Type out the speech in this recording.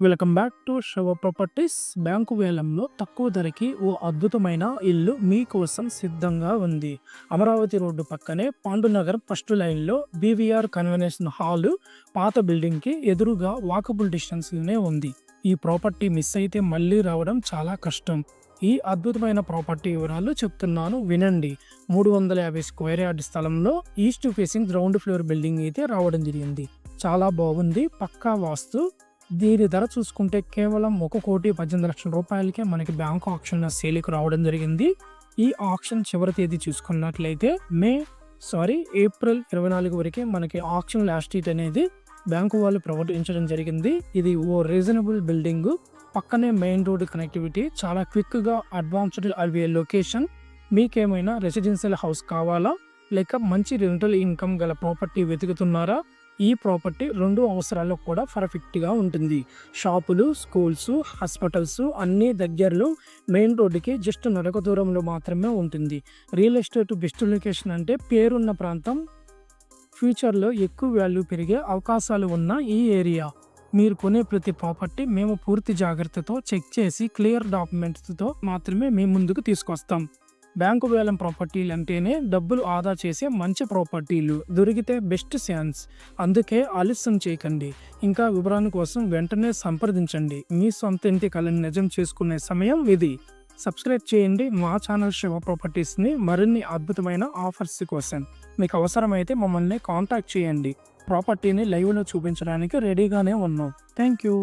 Welcome back to Shiva properties. Bank వేలంలో తక్కువ ధరకి ఓ అద్భుతమైన ఇల్లు మీకోసం సిద్ధంగా ఉంది. అమరావతి రోడ్డు పక్కనే పాండునగర్ ఫస్ట్ లైన్లో బీవీఆర్ కన్వెన్షన్ హాల్ పాత బిల్డింగ్కి ఎదురుగా వాకబుల్ డిస్టెన్స్లోనే ఉంది. ఈ ప్రాపర్టీ మిస్ అయితే మళ్ళీ రావడం చాలా కష్టం. ఈ అద్భుతమైన ప్రాపర్టీ వివరాలు చెప్తున్నాను, వినండి. 350 స్క్వేర్ యార్డ్ స్థలంలో east facing ground floor building అయితే రావడం జరిగింది. చాలా బాగుంది, పక్కా వాస్తు. దీని ధర చూసుకుంటే కేవలం 1,18,00,000 రూపాయలకే మనకి బ్యాంక్ ఆప్షన్ సేల్కి రావడం జరిగింది. ఈ ఆప్షన్ చివరి తేదీ చూసుకున్నట్లయితే ఏప్రిల్ 24 వరకే మనకి ఆప్షన్ లాస్ట్ డేట్ అనేది బ్యాంకు వాళ్ళు ప్రకటించడం జరిగింది. ఇది ఓ రీజనబుల్ బిల్డింగ్, పక్కనే మెయిన్ రోడ్ కనెక్టివిటీ, చాలా క్విక్గా అడ్వాన్స్డ్ అవ్వే లొకేషన్. మీకేమైనా రెసిడెన్షియల్ హౌస్ కావాలా లేక మంచి రెంటల్ ఇన్కమ్ గల ప్రాపర్టీ వెతుకుతున్నారా? ఈ ప్రాపర్టీ రెండు అవసరాలకు కూడా పర్ఫెక్ట్గా ఉంటుంది. షాపులు, స్కూల్స్, హాస్పిటల్స్ అన్నీ దగ్గరలో, మెయిన్ రోడ్డుకి జస్ట్ నడక దూరంలో మాత్రమే ఉంటుంది. రియల్ ఎస్టేట్ బెస్ట్ లొకేషన్ అంటే పేరున్న ప్రాంతం, ఫ్యూచర్లో ఎక్కువ వాల్యూ పెరిగే అవకాశాలు ఉన్న ఈ ఏరియా. మీరు కొనే ప్రతి ప్రాపర్టీ మేము పూర్తి జాగ్రత్తతో చెక్ చేసి క్లియర్ డాక్యుమెంట్స్తో మాత్రమే మీ ముందుకు తీసుకొస్తాం. బ్యాంకు వేలం ప్రాపర్టీలు అంటేనే డబ్బులు ఆదా చేసే మంచి ప్రాపర్టీలు దొరికితే బెస్ట్ ఛాన్స్. అందుకే ఆలస్యం చేయకండి. ఇంకా వివరాల కోసం వెంటనే సంప్రదించండి. మీ సొంత ఇంటి కళని నిజం చేసుకునే సమయం ఇది. సబ్స్క్రైబ్ చేయండి మా ఛానల్ శివ ప్రాపర్టీస్ని మరిన్ని అద్భుతమైన ఆఫర్స్ కోసం. మీకు అవసరమైతే మమ్మల్ని కాంటాక్ట్ చేయండి. ప్రాపర్టీని లైవ్లో చూపించడానికి రెడీగానే ఉన్నాం. Thank you.